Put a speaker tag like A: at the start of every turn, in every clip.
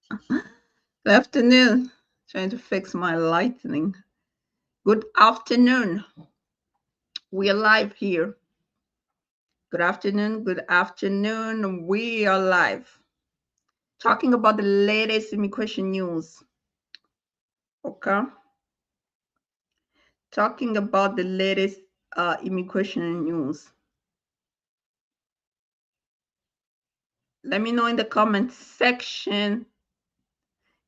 A: Good afternoon. Trying to fix my lightning. Good afternoon. We are live here. Good afternoon. Good afternoon. We are live. Talking about the latest immigration news. Okay. Talking about the latest immigration news. Let me know in the comment section.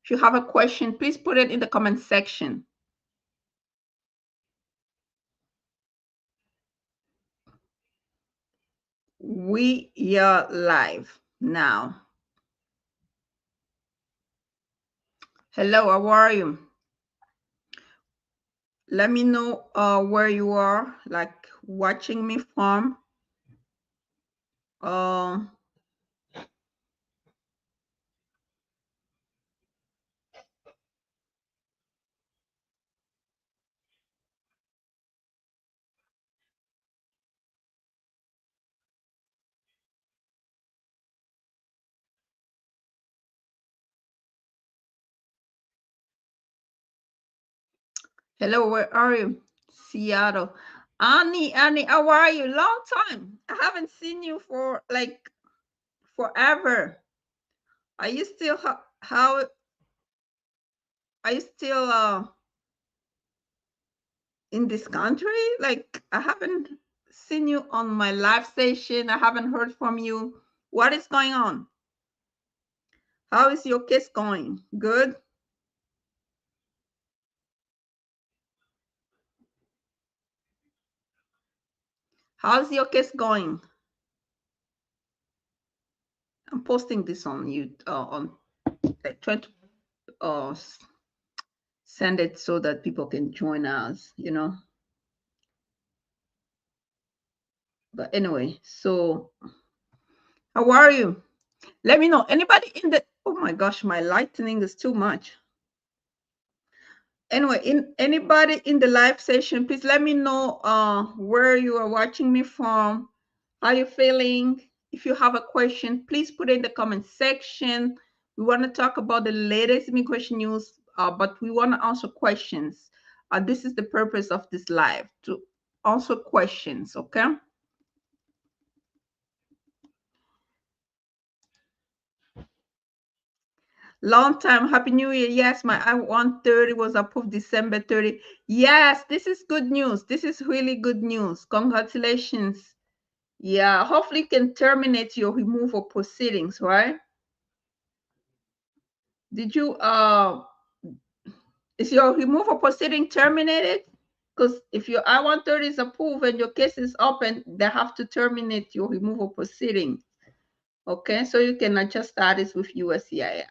A: If you have a question, please put it in the comment section. We are live now. Hello, how are you? Let me know where you are, like watching me from. Uh, Hello, where are you? Seattle. Annie, how are you? Long time. I haven't seen you for like forever. Are you still how are you still in this country? Like I haven't seen you on my live station. I haven't heard from you. What is going on? How is your case going? Good? How's your case going? I'm posting this on you on like trying to uh send it so that people can join us, But anyway, so how are you? Let me know. Anybody in the oh my gosh, my lightning is too much. Anyway, in anybody in the live session, please let me know where you are watching me from, how you feeling. If you have a question, please put it in the comment section. We want to talk about the latest immigration news, but we want to answer questions. This is the purpose of this live, to answer questions, okay? Long time. Happy New Year. Yes, my I-130 was approved December 30. Yes, this is good news. This is really good news. Congratulations. Yeah, hopefully you can terminate your removal proceedings, right? Did you is your removal proceeding terminated? Because if your I-130 is approved and your case is open, they have to terminate your removal proceeding. Okay, so you can adjust status with USCIS.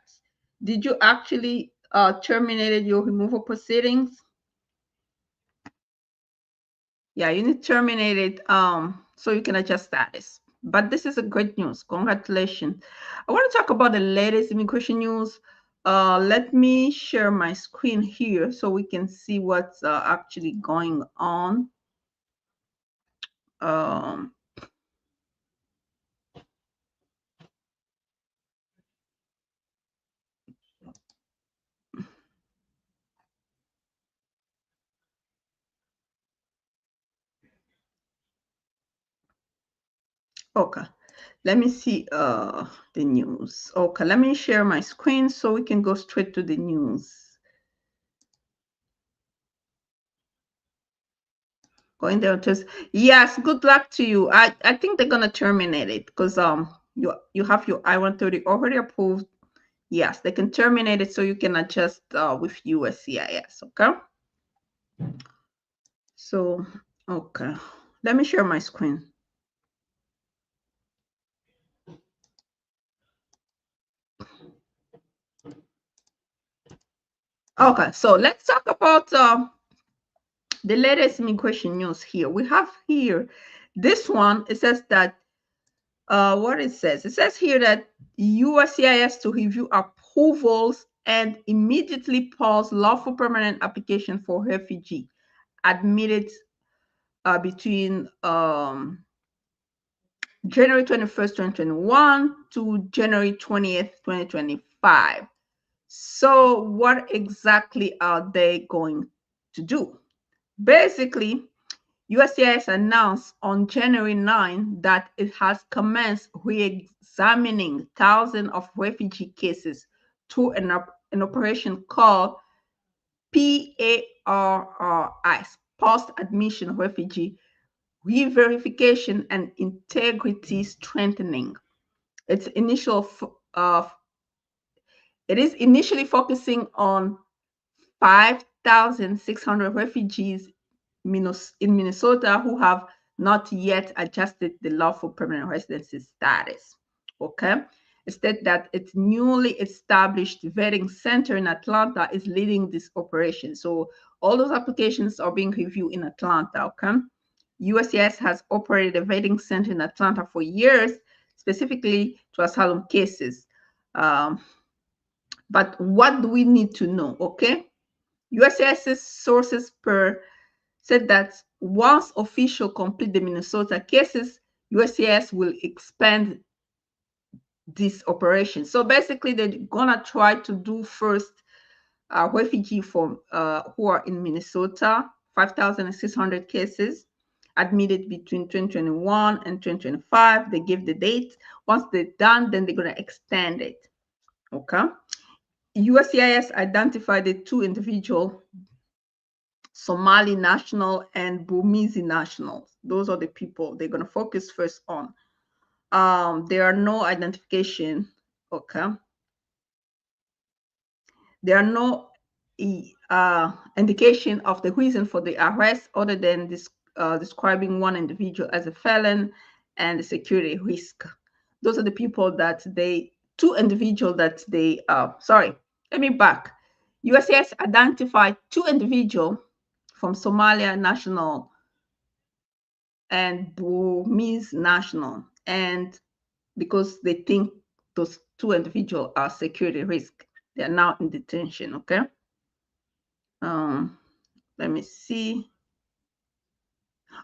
A: Did you actually terminated your removal proceedings? Yeah, you need to terminate it so you can adjust status. But this is a great news. Congratulations. I want to talk about the latest immigration news. Let me share my screen here so we can see what's actually going on. Um, okay, let me see the news. Okay, let me share my screen so we can go straight to the news. Going there to yes, good luck to you. I think they're gonna terminate it because you have your I-130 already approved. Yes, they can terminate it so you can adjust with USCIS. Okay. So okay, let me share my screen. Okay, so let's talk about the latest immigration news here. We have here this one. It says that what it says here that USCIS to review approvals and immediately pause lawful permanent application for refugee admitted between January 21st, 2021 to January 20th, 2025. So what exactly are they going to do? Basically, USCIS announced on January 9 that it has commenced re-examining thousands of refugee cases through an operation called PARRIs, Post-Admission Refugee Re-Verification and Integrity Strengthening. Its initial it is initially focusing on 5,600 refugees in Minnesota who have not yet adjusted the lawful permanent residency status. Okay. Instead, that its newly established vetting center in Atlanta is leading this operation. So all those applications are being reviewed in Atlanta. Okay. USCIS has operated a vetting center in Atlanta for years, specifically to asylum cases. But what do we need to know? Okay. USCIS sources said that once official complete the Minnesota cases, USCIS will expand this operation. So basically, they're gonna try to do first refugee from who are in Minnesota, 5,600 cases admitted between 2021 and 2025. They give the date. Once they're done, then they're gonna extend it. Okay. USCIS identified the two individuals, Somali national and Burmese nationals. Those are the people they're going to focus first on. There are no identification. Okay. There are no indication of the reason for the arrest other than this describing one individual as a felon and a security risk. Those are the people that two individuals that sorry, let me back. USCIS identified two individuals from Somalia national and Burmese national, and because they think those two individuals are security risk, they are now in detention. Okay. Let me see.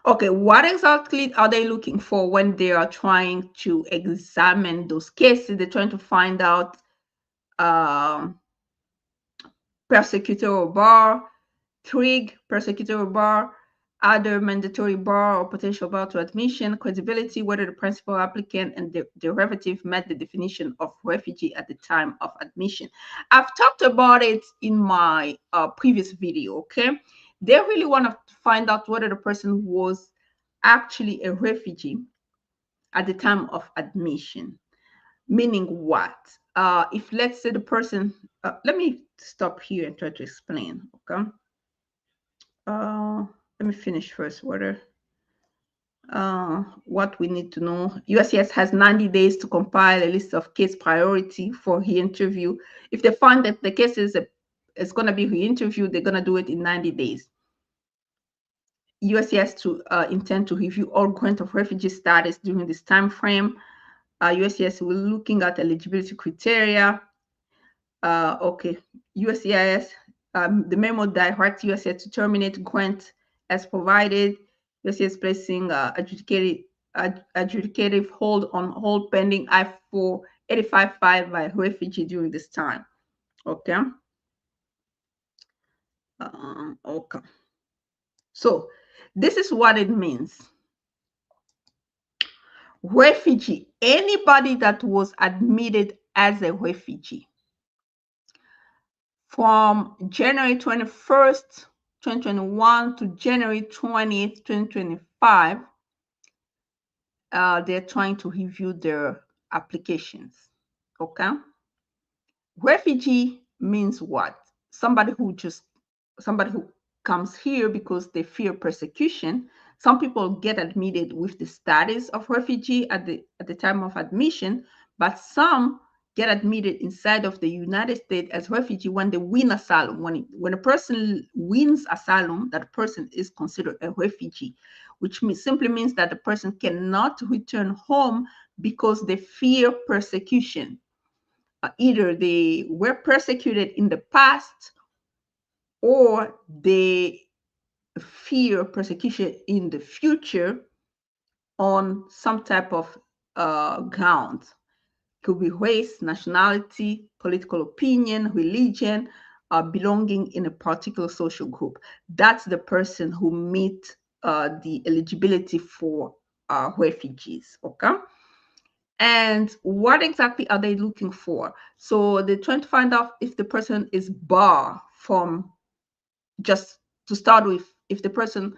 A: Okay, what exactly are they looking for when they are trying to examine those cases? They're trying to find out persecutorial bar, trig, persecutorial bar, other mandatory bar or potential bar to admission, credibility, whether the principal applicant and the derivative met the definition of refugee at the time of admission. I've talked about it in my previous video, okay? They really want to find out whether the person was actually a refugee at the time of admission. Meaning what? If let's say the person, let me stop here and try to explain, okay? Let me finish first. What we need to know. USCIS has 90 days to compile a list of case priority for re-interview. If they find that the case is going to be re-interviewed, they're going to do it in 90 days. USCIS to intend to review all grant of refugee status during this time frame. USCIS will looking at eligibility criteria. Okay, USCIS, the memo directs USCIS to terminate grant as provided. USCIS placing adjudicative hold on hold pending I-485 by refugee during this time. Okay. Okay. So this is what it means. Refugee, anybody that was admitted as a refugee from January 21st, 2021 to January 20th, 2025, they're trying to review their applications. Okay. Refugee means what? Somebody who comes here because they fear persecution. Some people get admitted with the status of refugee at the time of admission, but some get admitted inside of the United States as refugee when they win asylum. When a person wins asylum, that person is considered a refugee, which simply means that the person cannot return home because they fear persecution. Either they were persecuted in the past or they fear persecution in the future on some type of ground. Could be race, nationality, political opinion, religion, belonging in a particular social group. That's the person who meet the eligibility for refugees. Okay. And what exactly are they looking for? So they're trying to find out if the person is barred from, just to start with, if the person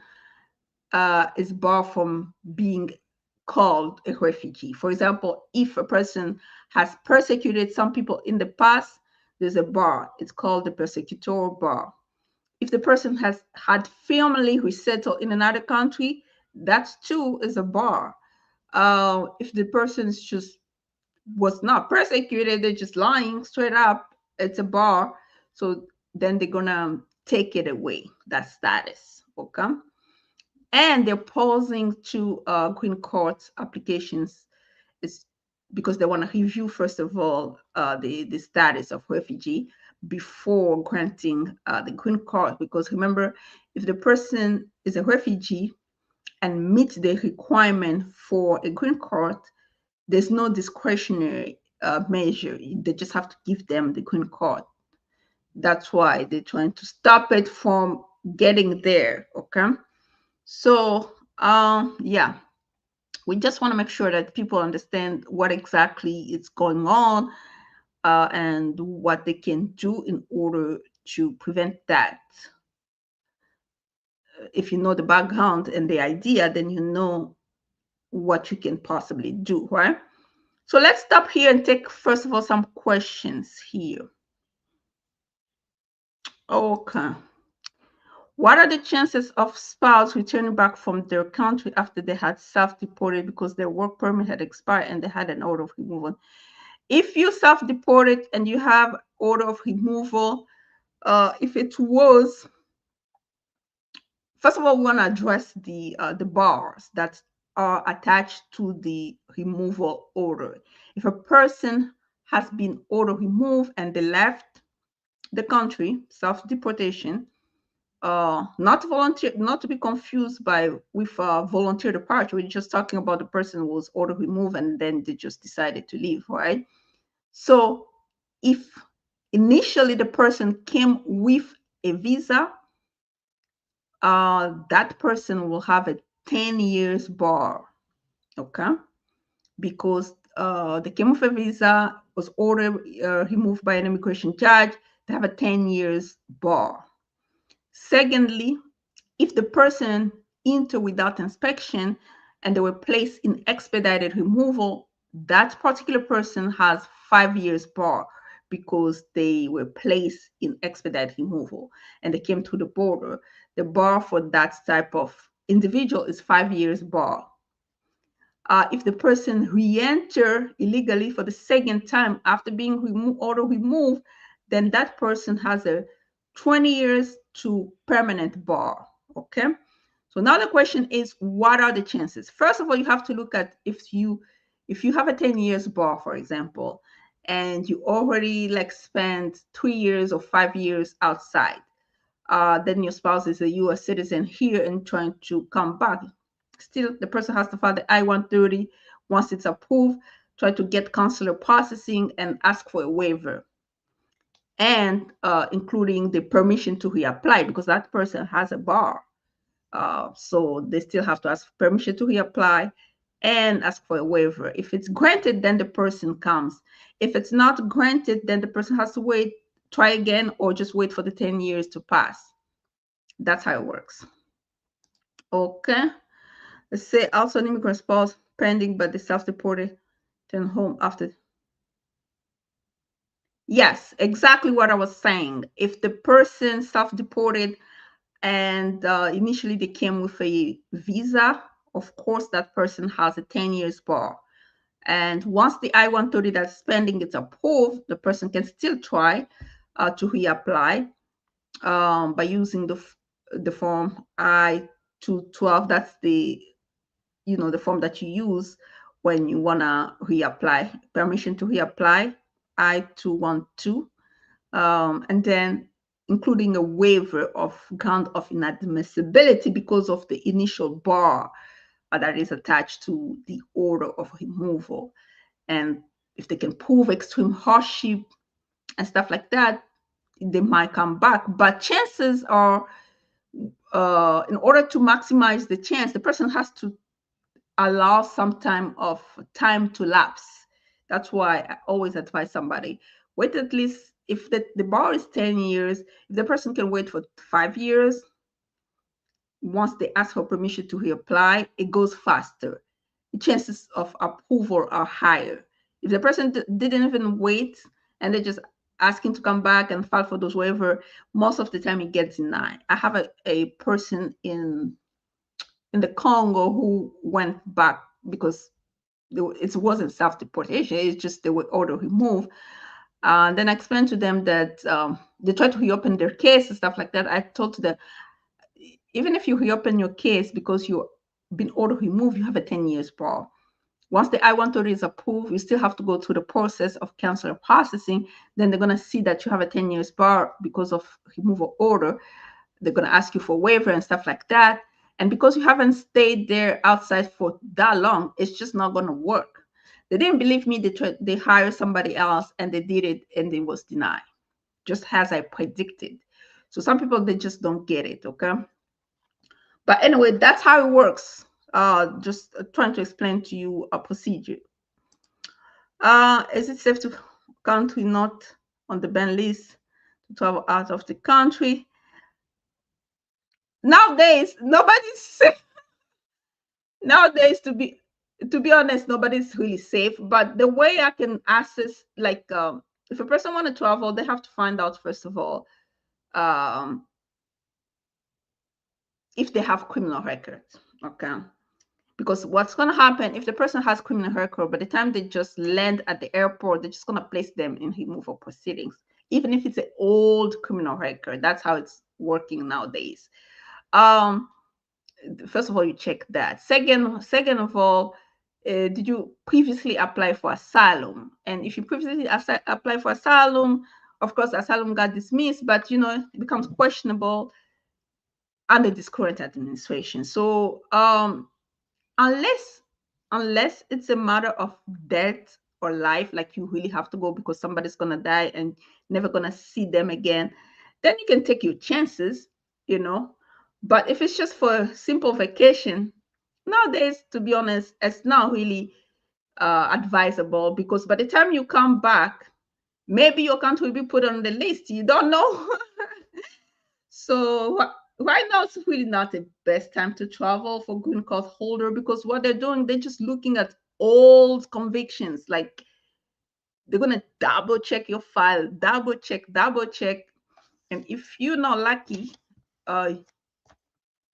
A: is barred from being called a refugee. For example, if a person has persecuted some people in the past, there's a bar. It's called the persecutor bar. If the person has had family who settled in another country, that too is a bar. If the person just was not persecuted, they're just lying straight up, it's a bar. So then they're gonna take it away, that status. Okay. And they're pausing to green court applications is because they want to review, first of all, the status of refugee before granting the green card. Because remember, if the person is a refugee and meets the requirement for a green card, there's no discretionary measure. They just have to give them the green card. That's why they're trying to stop it from getting there. Okay. So, yeah, we just want to make sure that people understand what exactly is going on and what they can do in order to prevent that. If you know the background and the idea, then you know what you can possibly do, right? So let's stop here and take, first of all, some questions here. Okay. What are the chances of spouse returning back from their country after they had self-deported because their work permit had expired and they had an order of removal? If you self-deported and you have order of removal, if it was, first of all, we want to address the bars that are attached to the removal order. If a person has been order removed and they left the country, self-deportation, not volunteer, not to be confused with volunteer departure. We're just talking about the person who was order removed and then they just decided to leave, right? So if initially the person came with a visa, that person will have a 10 years bar, okay? Because they came with a visa, was ordered removed by an immigration judge, they have a 10 years bar. Secondly, if the person entered without inspection and they were placed in expedited removal, that particular person has 5 years bar because they were placed in expedited removal and they came to the border. The bar for that type of individual is 5 years bar. If the person re-enter illegally for the second time after being order removed, then that person has a 20 years to permanent bar. Okay. So now the question is, what are the chances? First of all, you have to look at if you have a 10 years bar, for example, and you already like spent 3 years or 5 years outside, then your spouse is a US citizen here and trying to come back. Still, the person has to file the I-130. Once it's approved, try to get consular processing and ask for a waiver, and including the permission to reapply because that person has a bar. So they still have to ask permission to reapply and ask for a waiver. If it's granted, then the person comes. If it's not granted, then the person has to wait, try again, or just wait for the 10 years to pass. That's how it works. Okay. Let's say also an immigrant spouse pending, but the self-deported turn home after. Yes, exactly what I was saying. If the person self-deported and initially they came with a visa, of course, that person has a 10 years bar. And once the I-130 that's pending is approved, the person can still try to reapply by using the form I-212. That's the form that you use when you want to reapply, permission to reapply, I-212, and then including a waiver of ground of inadmissibility because of the initial bar that is attached to the order of removal. And if they can prove extreme hardship and stuff like that, they might come back. But chances are, in order to maximize the chance, the person has to allow some time to lapse. That's why I always advise somebody, wait at least, if the bar is 10 years, if the person can wait for 5 years, once they ask for permission to reapply, it goes faster. The chances of approval are higher. If the person didn't even wait and they're just asking to come back and file for those waiver, most of the time it gets denied. I have a person in the Congo who went back because it wasn't self-deportation, it's just they were ordered removed. Then I explained to them that they tried to reopen their case and stuff like that. I told them, even if you reopen your case because you've been ordered removed, you have a 10 years bar. Once the I-130 is approved, you still have to go through the process of consular processing. Then they're going to see that you have a 10 years bar because of removal order. They're going to ask you for waiver and stuff like that. And because you haven't stayed there outside for that long, it's just not going to work. They didn't believe me. They hired somebody else and they did it and it was denied, just as I predicted. So some people, they just don't get it, okay? But anyway, that's how it works. Just trying to explain to you a procedure. Is it safe to country not on the ban list to travel out of the country? Nowadays, nobody's safe. Nowadays, to be honest, nobody's really safe. But the way I can assess, like, if a person want to travel, they have to find out first of all if they have criminal records. Okay. Because what's going to happen if the person has criminal record, by the time they just land at the airport, they're just going to place them in removal proceedings, even if it's an old criminal record. That's how it's working nowadays. First of all, you check that. Second of all, did you previously apply for asylum? And if you previously apply for asylum, of course, asylum got dismissed, but it becomes questionable under this current administration. So unless it's a matter of death or life, like you really have to go because somebody's gonna die and never gonna see them again, then you can take your chances. But if it's just for a simple vacation, nowadays, to be honest, it's not really advisable, because by the time you come back, maybe your country will be put on the list. You don't know. So right now, it's really not the best time to travel for green card holder, because what they're doing, they're just looking at old convictions. Like, they're going to double check your file, double check. And if you're not lucky,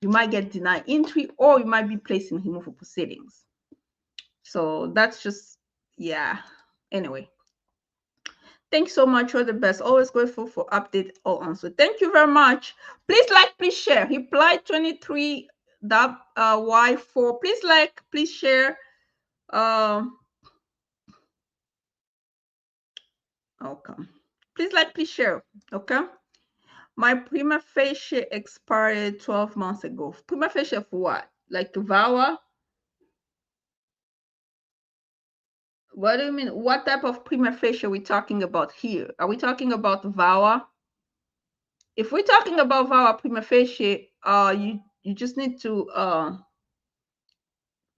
A: you might get denied entry, or you might be placed in removal proceedings. So that's just, yeah. Anyway, thanks so much. You're the best. Always grateful for update or answer. Thank you very much. Please like, please share. Reply 23 Y4. Please like, please share. Okay. Please like, please share. Okay. My prima facie expired 12 months ago. Prima facie for what? Like VAWA? What do you mean? What type of prima facie are we talking about here? Are we talking about VAWA? If we're talking about VAWA prima facie, you just need to,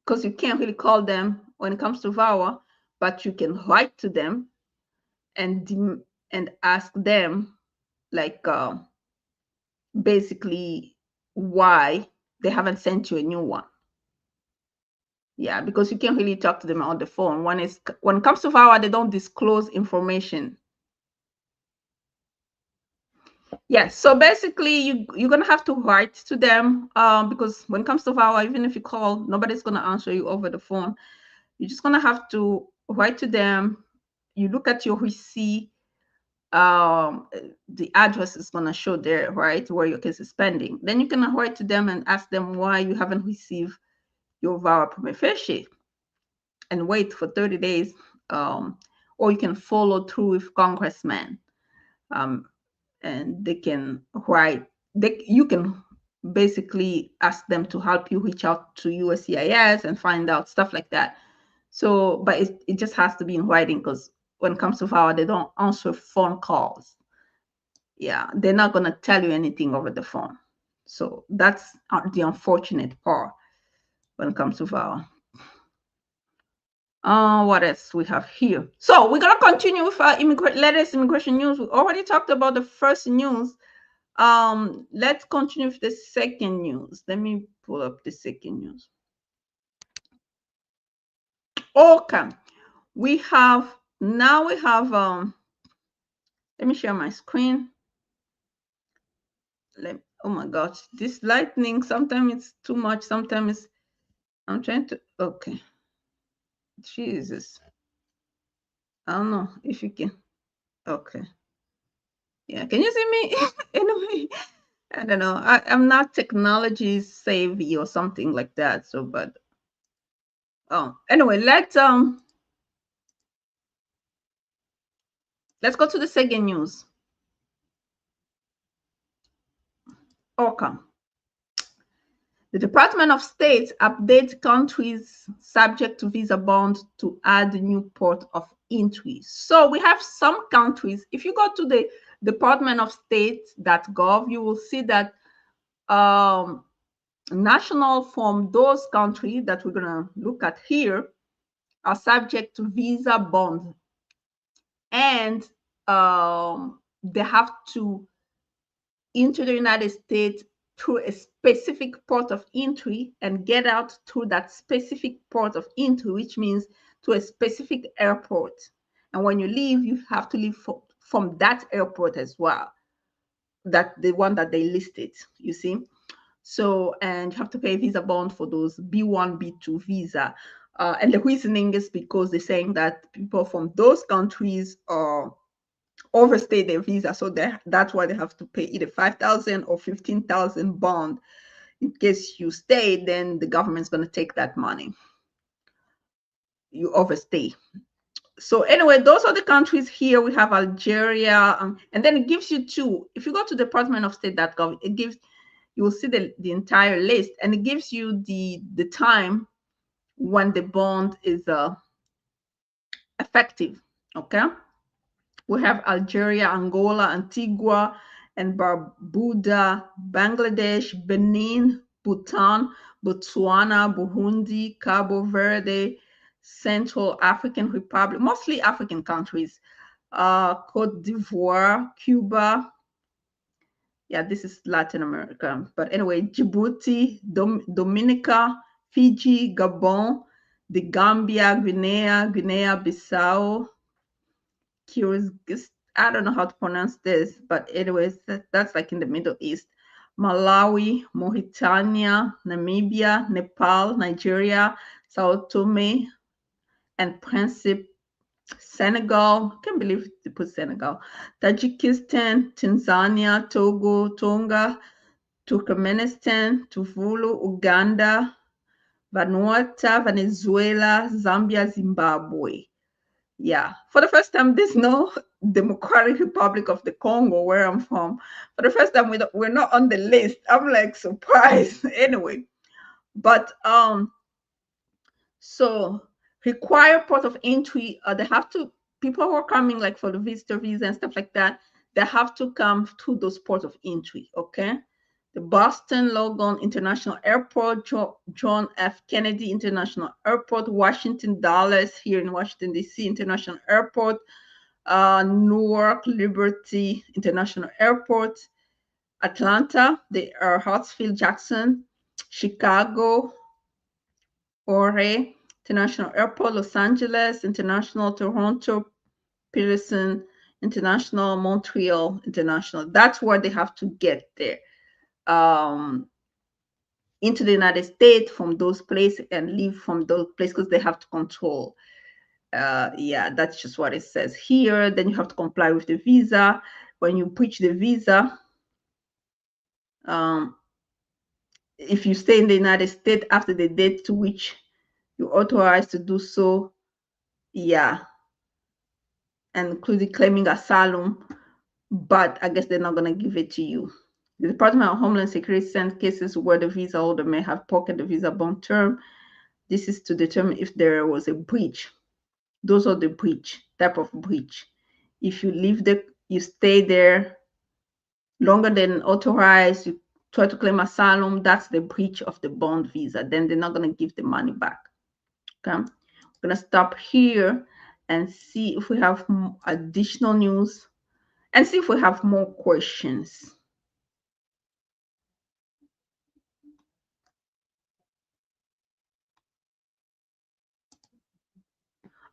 A: because you can't really call them when it comes to VAWA, but you can write to them and ask them, like, basically why they haven't sent you a new one. Yeah, because you can't really talk to them on the phone. When it comes to VAWA, they don't disclose information. Yes, so basically you're gonna have to write to them, because when it comes to VAWA, even if you call, nobody's gonna answer you over the phone. You're just gonna have to write to them. You look at your receipt. The address is gonna show there, right, where your case is pending. Then you can write to them and ask them why you haven't received your VAWA prima facie, and wait for 30 days. Or you can follow through with congressmen. And they can write, you can basically ask them to help you reach out to USCIS and find out stuff like that. So, but it just has to be in writing, because when it comes to VAWA, they don't answer phone calls. Yeah, they're not going to tell you anything over the phone. So that's the unfortunate part when it comes to VAWA. What else we have here? So we're gonna continue with our latest immigration news. We already talked about the first news. Let's continue with the second news. Let me pull up the second news. Okay, we have let me share my screen. Oh my gosh, this lightning, sometimes it's too much, sometimes I'm trying to, okay. Jesus. I don't know if you can. Okay. Yeah, can you see me? Anyway, I don't know. I'm not technology savvy or something like that. So, but anyway, let's go to the second news. Okay. The Department of State updates countries subject to visa bond to add new port of entry. So we have some countries. If you go to the Department of State.gov, you will see that national from those countries that we're going to look at here are subject to visa bond, and they have to enter the United States through a specific port of entry and get out through that specific port of entry, which means to a specific airport. And when you leave, you have to leave from that airport as well, that the one that they listed, you see. So, and you have to pay a visa bond for those B1, B2 visa. And the reasoning is because they're saying that people from those countries overstay their visa. So that's why they have to pay either 5,000 or 15,000 bond. In case you stay, then the government's going to take that money. You overstay. So anyway, those are the countries here. We have Algeria, and then it gives you two. If you go to Department of State.gov, it gives, you will see the entire list, and it gives you the time when the bond is effective. Okay, we have Algeria, Angola, Antigua and Barbuda, Bangladesh, Benin, Bhutan, Botswana, Burundi, Cabo Verde, Central African Republic, mostly African countries, Cote d'Ivoire, Cuba. Yeah, this is Latin America. But anyway, Djibouti, Dominica, Fiji, Gabon, the Gambia, Guinea-Bissau, Kyrgyz. I don't know how to pronounce this, but anyways, that's like in the Middle East. Malawi, Mauritania, Namibia, Nepal, Nigeria, Sao Tome and Principe, Senegal. Can't believe they put Senegal. Tajikistan, Tanzania, Togo, Tonga, Turkmenistan, Tuvalu, Uganda, Vanuatu, Venezuela, Zambia, Zimbabwe. Yeah, for the first time, there's no Democratic Republic of the Congo, where I'm from. For the first time, we're not on the list. I'm like surprised. Anyway, but so require port of entry. They have to, people who are coming like for the visitor visa and stuff like that, they have to come to those ports of entry. Okay, the Boston Logan International Airport, John F. Kennedy International Airport, Washington Dulles here in Washington D.C. International Airport, Newark Liberty International Airport, Atlanta, the Hartsfield Jackson, Chicago, O'Hare International Airport, Los Angeles International, Toronto, Pearson International, Montreal International. That's where they have to get there into the United States from those places and leave from those places, because they have to control. Yeah, that's just what it says here. Then you have to comply with the visa. When you breach the visa, if you stay in the United States after the date to which you're authorized to do so, yeah, and including claiming asylum, but I guess they're not going to give it to you. The Department of Homeland Security sends cases where the visa holder may have pocketed the visa bond term This is to determine if there was a breach. Those are the breach, type of breach. If you you stay there longer than authorized, you try to claim asylum, that's the breach of the bond visa. Then they're not going to give the money back. Okay, I'm going to stop here and see if we have additional news and see if we have more questions.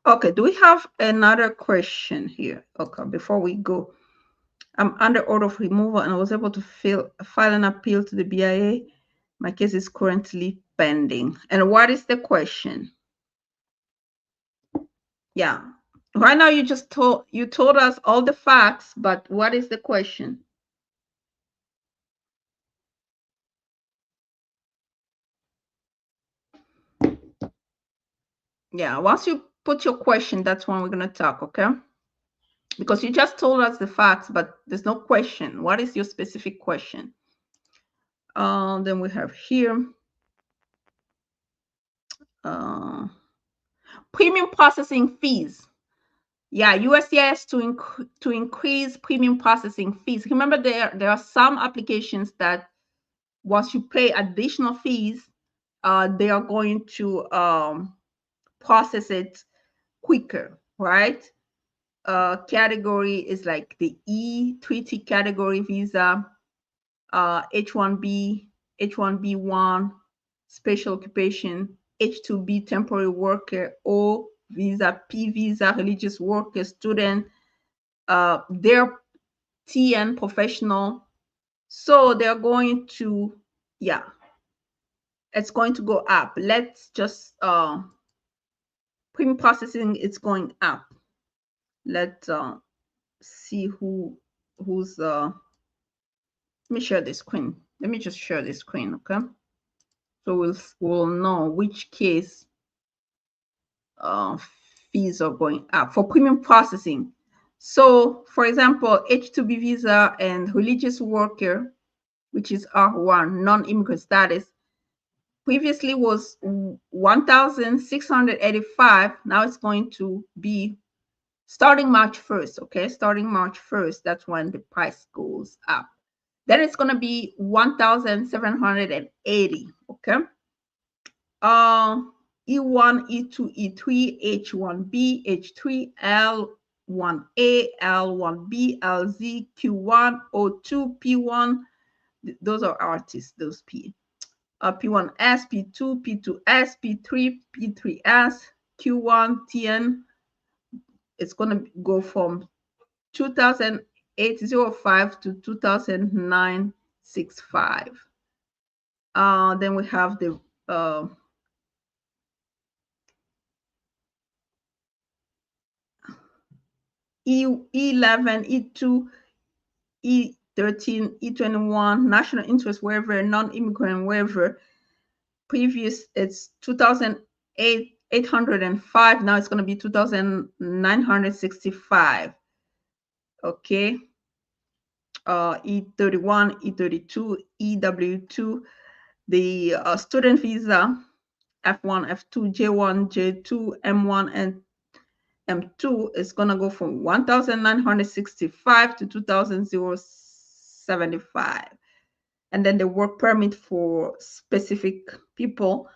A: Okay, do we have another question here? Okay, before we go, I'm under order of removal and I was able to file an appeal to the BIA. My case is currently pending. And what is the question? Yeah. Right now you told us all the facts, but what is the question? Yeah, once you put your question, that's when we're going to talk, okay? Because you just told us the facts, but there's no question. What is your specific question? Then we have here premium processing fees. Yeah, USCIS to increase premium processing fees. Remember, there are some applications that once you pay additional fees, they are going to process it quicker, right? Category is like the E3T category visa, H1B, H1B1, special occupation, H2B temporary worker, O visa, P visa, religious worker, student, their TN professional. So they're going to, yeah, it's going to go up. Let's just premium processing, it's going up. Let's see who's let me share the screen. Let me just share the screen, okay? So we'll know which case fees are going up for premium processing. So, for example, H2B visa and religious worker, which is R1, non-immigrant status, previously was 1,685. Now it's going to be starting March 1st, okay? Starting March 1st, that's when the price goes up. Then it's going to be 1,780, okay? E1, E2, E3, H1B, H3, L1A, L1B, LZ, Q1, O2, P1. Those are artists, those P. P1S, P2, P2S, P3, P3S, Q1, TN. It's going to go from 2,805 to 2,965. Then we have the E11, E2, E13, E21, national interest waiver, non-immigrant waiver. Previous, it's 2,805. Now it's going to be 2,965. Okay. E31, E32, EW2, the student visa, F1, F2, J1, J2, M1, and M2 is going to go from 1,965 to 2,075. And then the work permit for specific people,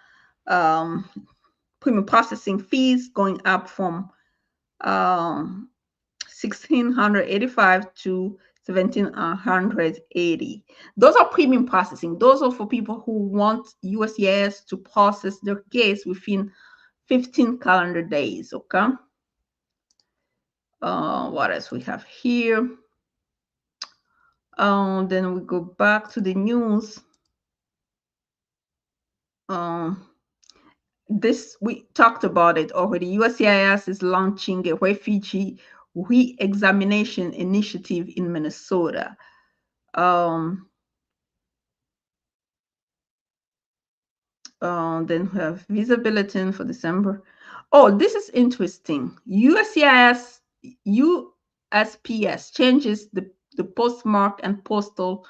A: premium processing fees going up from 1,685 to 1,780. Those are premium processing. Those are for people who want USCIS to process their case within 15 calendar days, okay? What else we have here? Then we go back to the news. This, we talked about it already. USCIS is launching a refugee re-examination initiative in Minnesota. Then we have visa bulletin for December. Oh, this is interesting. USPS changes the postmark and postal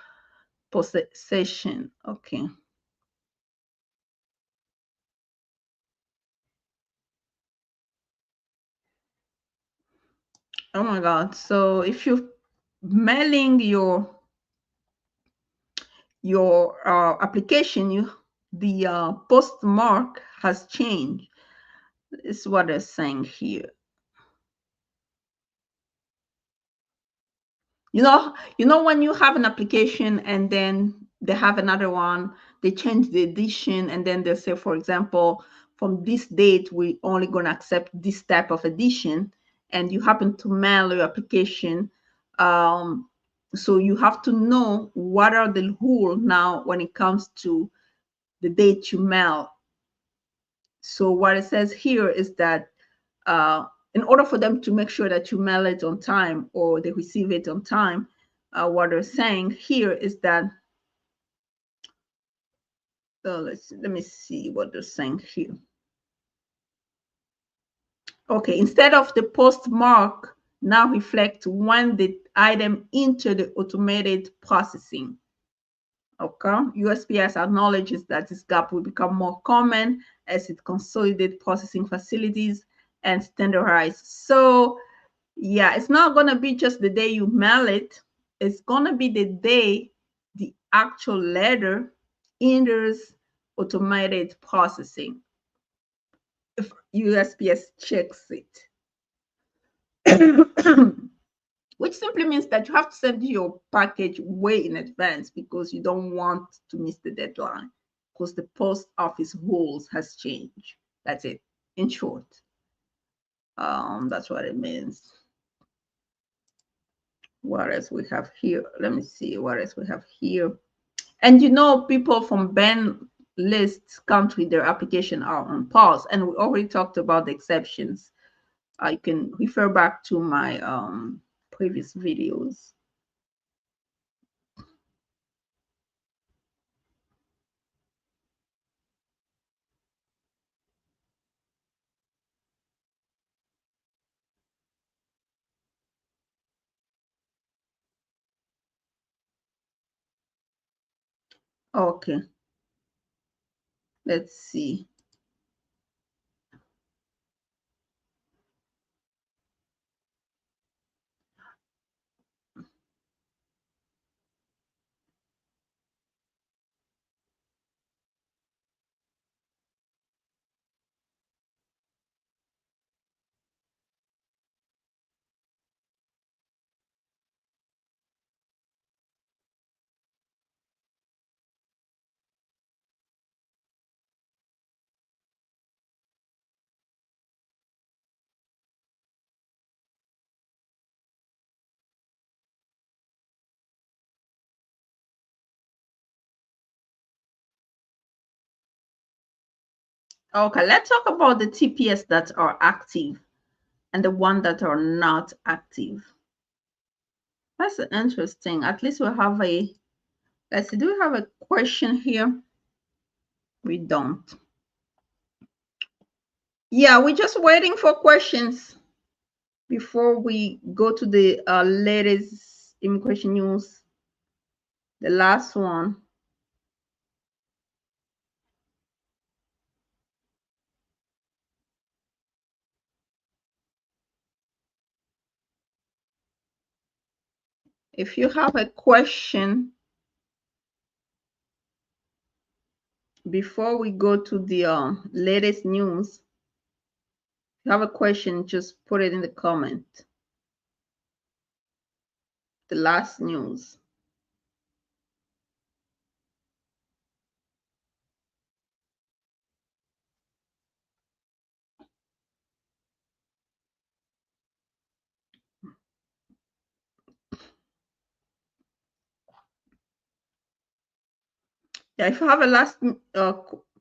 A: possession. Okay. Oh my God. So if you're mailing your application, you the postmark has changed. Is what they're saying here. You know when you have an application and then they have another one, they change the edition, and then they say, for example, from this date we only going to accept this type of edition, and you happen to mail your application. So you have to know what are the rules now when it comes to the date you mail. So what it says here is that uh, in order for them to make sure that you mail it on time or they receive it on time, what they're saying here is that, let me see what they're saying here. Okay, instead of the postmark now reflect when the item into the automated processing. Okay, USPS acknowledges that this gap will become more common as it consolidates processing facilities and standardize. So yeah, it's not going to be just the day you mail it. It's going to be the day the actual letter enters automated processing if USPS checks it. Which simply means that you have to send your package way in advance because you don't want to miss the deadline because the post office rules has changed. That's it. In short, that's what it means. What else we have here? Let me see what else we have here. And people from ban list country, their application are on pause. And we already talked about the exceptions. I can refer back to my previous videos. Okay, let's see. Okay, let's talk about the TPS that are active and the one that are not active. That's interesting. At least we have a, let's see, do we have a question here? We don't. Yeah, we're just waiting for questions before we go to the latest immigration news, the last one. If you have a question before we go to the latest news, if you have a question, just put it in the comment. The last news. Yeah, if you have a last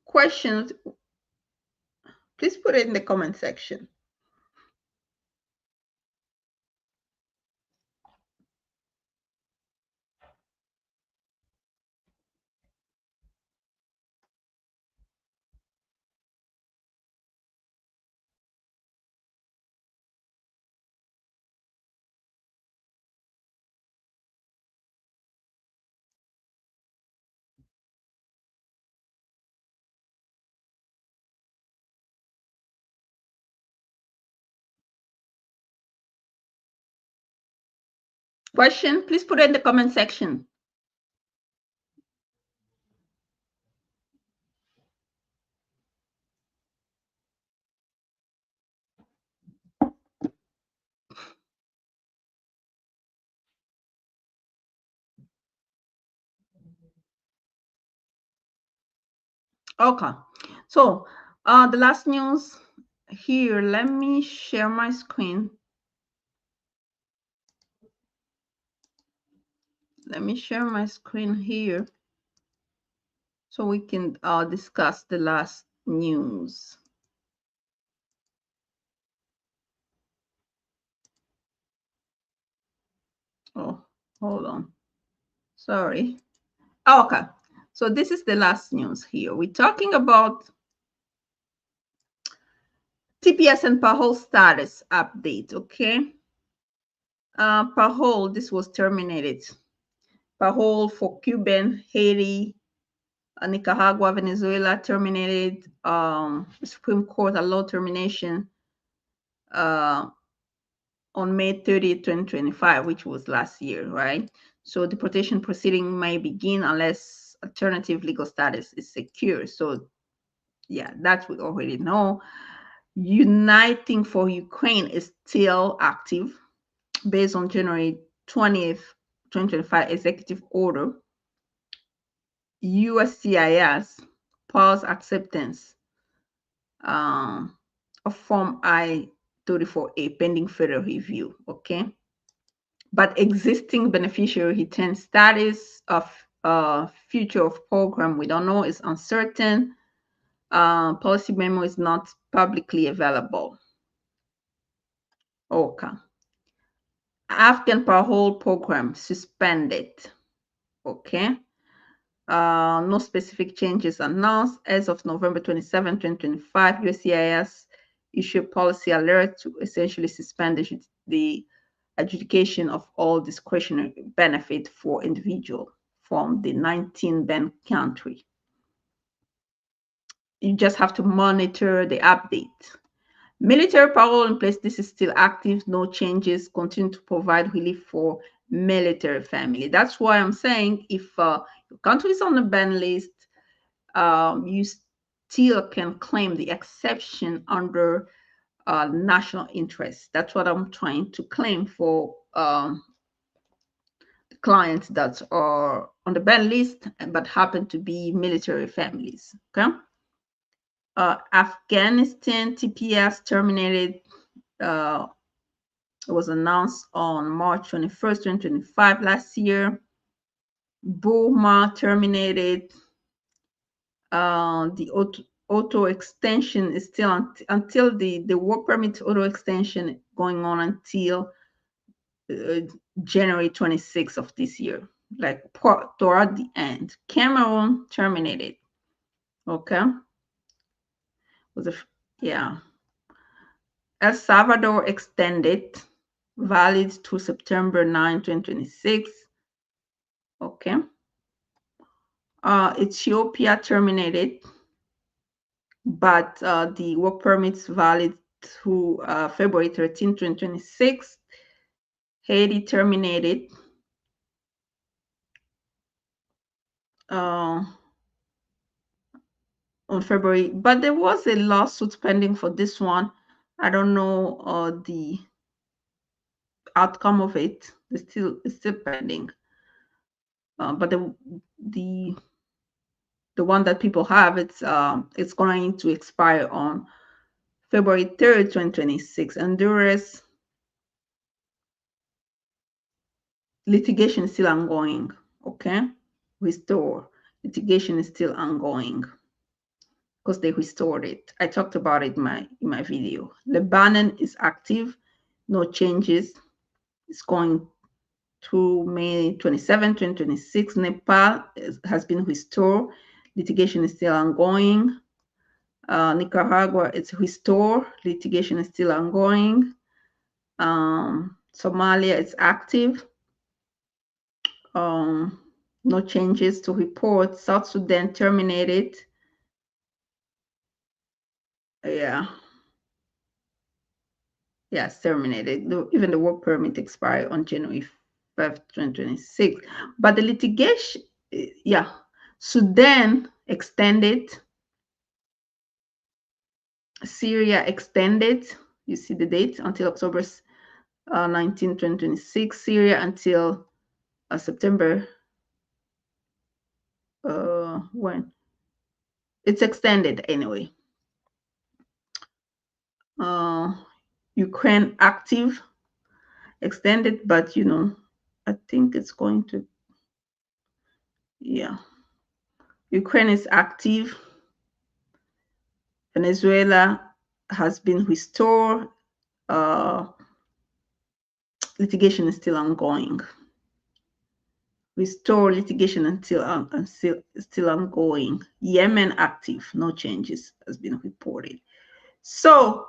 A: question, please put it in the comment section. Question, please put it in the comment section. Okay, so the last news here, let me share my screen. Let me share my screen here so we can discuss the last news. Oh, hold on. Sorry. Oh, okay. So this is the last news here. We're talking about TPS and parole status update, okay? Parole, this was terminated. Parole for Cuban, Haiti, Nicaragua, Venezuela terminated. The Supreme Court allowed termination on May 30th, 2025, which was last year, right? So deportation proceeding may begin unless alternative legal status is secure. So yeah, that we already know. Uniting for Ukraine is still active based on January 20th, 2025 executive order. USCIS pause acceptance of Form I-34A pending federal review, okay? But existing beneficiary retain status of future of program, we don't know, is uncertain. Policy memo is not publicly available. Okay. Afghan parole program suspended. Okay. No specific changes announced. As of November 27, 2025, USCIS issued policy alert to essentially suspend the adjudication of all discretionary benefit for individual from the 19 banned country. You just have to monitor the update. Military parole in place, this is still active, no changes, continue to provide relief for military family. That's why I'm saying if your country is on the ban list, you still can claim the exception under national interest. That's what I'm trying to claim for clients that are on the ban list but happen to be military families. Okay. Afghanistan TPS terminated. It was announced on March 21st, 2025 last year. Burma terminated. The auto extension is still until the work permit auto extension going on until January 26th of this year, like toward the end. Cameroon terminated. Okay. Yeah. El Salvador extended, valid to September 9, 2026. Okay. Ethiopia terminated, but the work permits valid to February 13, 2026. Haiti terminated. On February, but there was a lawsuit pending for this one. I don't know the outcome of it. It's still pending. But the one that people have, it's going to expire on February 3rd, 2026. Honduras litigation is still ongoing. Okay, restore litigation is still ongoing because they restored it. I talked about it in my video. Lebanon is active, no changes. It's going to May 27, 2026. Nepal has been restored. Litigation is still ongoing. Nicaragua, it's restored. Litigation is still ongoing. Somalia, it's active. No changes to report. South Sudan terminated. Yeah. Yes, terminated. Even the work permit expired on January 2026. But the litigation, yeah, Sudan extended, Syria extended. You see the date until October 19, 2026. Syria until September. When it's extended anyway. Ukraine active, extended, but I think it's going to, yeah. Ukraine is active. Venezuela has been restored. Litigation is still ongoing. Restore litigation until still ongoing. Yemen active, no changes has been reported. So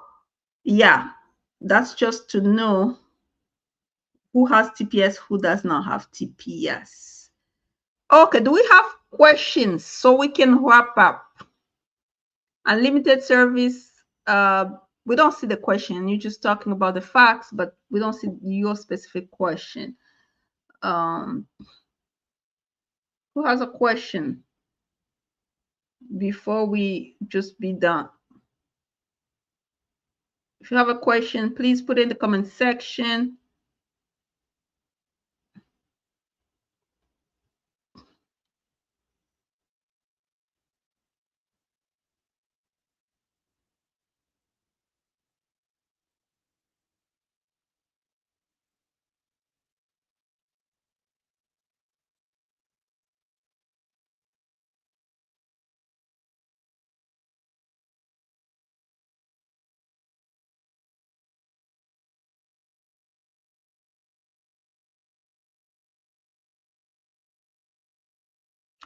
A: yeah, that's just to know who has TPS, who does not have TPS. Okay, do we have questions so we can wrap up? Unlimited service, we don't see the question. You're just talking about the facts, but we don't see your specific question. Who has a question before we just be done? If you have a question, please put it in the comment section.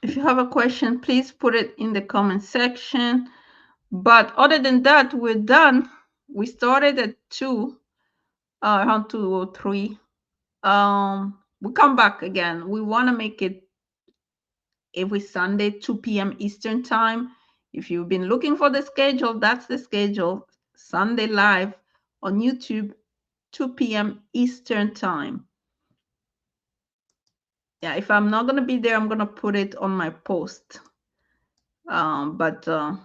A: If you have a question, please put it in the comment section. But other than that, we're done. We started at 2, around 2 or 3. We come back again. We want to make it every Sunday, 2 p.m. Eastern time. If you've been looking for the schedule, that's the schedule. Sunday live on YouTube, 2 p.m. Eastern time. Yeah, if I'm not going to be there, I'm going to put it on my post. But we're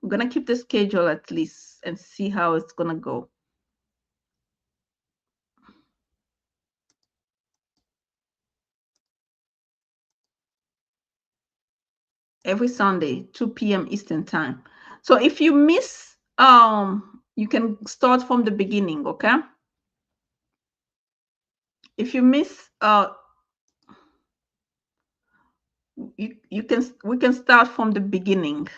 A: going to keep the schedule at least and see how it's going to go. Every Sunday, 2 p.m. Eastern time. So if you miss, you can start from the beginning, okay? If you miss, we can start from the beginning.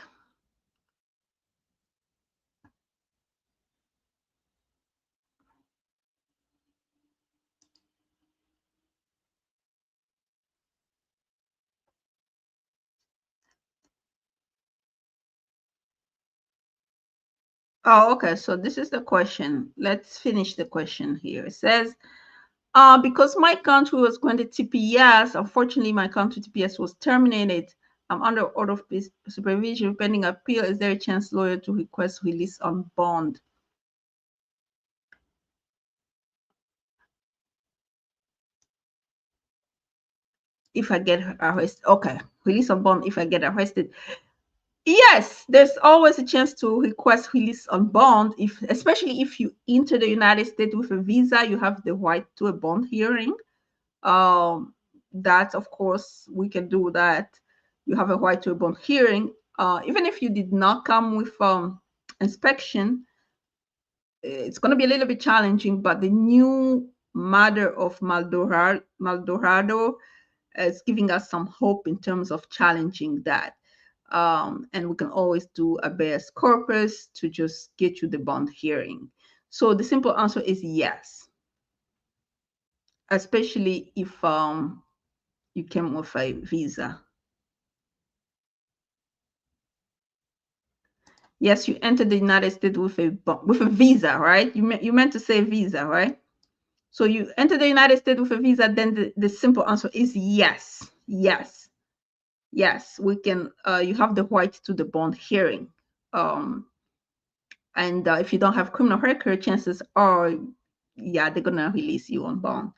A: Oh, okay. So this is the question. Let's finish the question here. It says, because my country was granted TPS, unfortunately, my country TPS was terminated. I'm under order of supervision pending appeal. Is there a chance lawyer to request release on bond? If I get arrested, okay, release on bond if I get arrested. Yes, there's always a chance to request release on bond, especially if you enter the United States with a visa, you have the right to a bond hearing. That, of course, we can do that. You have a right to a bond hearing. Even if you did not come with inspection, it's going to be a little bit challenging, but the new matter of Maldorado is giving us some hope in terms of challenging that. And we can always do a habeas corpus to just get you the bond hearing. So the simple answer is yes, especially if you came with a visa. Yes, you entered the United States with a visa, right? You meant to say visa, right? So you enter the United States with a visa, then the simple answer is yes. Yes. Yes, we can. You have the right to the bond hearing. And if you don't have criminal record, chances are, yeah, they're gonna release you on bond.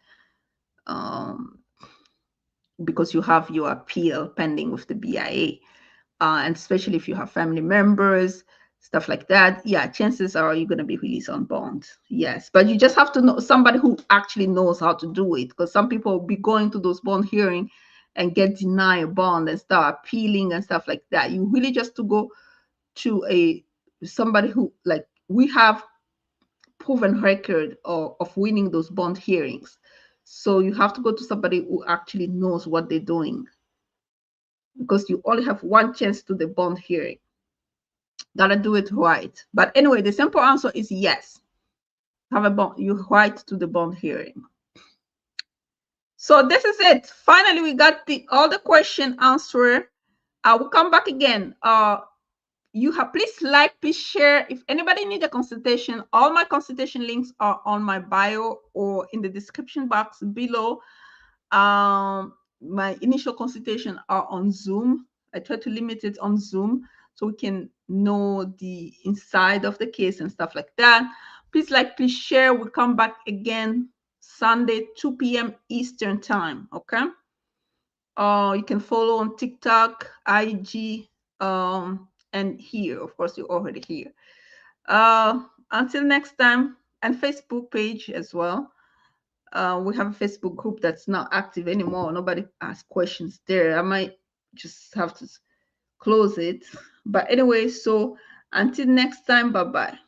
A: because you have your appeal pending with the BIA. And especially if you have family members, stuff like that, yeah, chances are you're going to be released on bond. Yes, but you just have to know somebody who actually knows how to do it, because some people will be going to those bond hearing and get denied a bond and start appealing and stuff like that. You really just to go to somebody who, like, we have proven record of winning those bond hearings. So you have to go to somebody who actually knows what they're doing, because you only have one chance to the bond hearing. Gotta do it right. But anyway, the simple answer is yes. Have a bond, you right to the bond hearing. So this is it. Finally, we got all the question answered. I will come back again. You have, please like, please share. If anybody need a consultation, all my consultation links are on my bio or in the description box below. My initial consultation are on Zoom. I try to limit it on Zoom so we can know the inside of the case and stuff like that. Please like, please share. We'll come back again Sunday, 2 p.m. Eastern time. Okay. You can follow on TikTok, IG, and here. Of course, you're already here. Until next time, and Facebook page as well. We have a Facebook group that's not active anymore. Nobody asks questions there. I might just have to close it. But anyway, so until next time, bye-bye.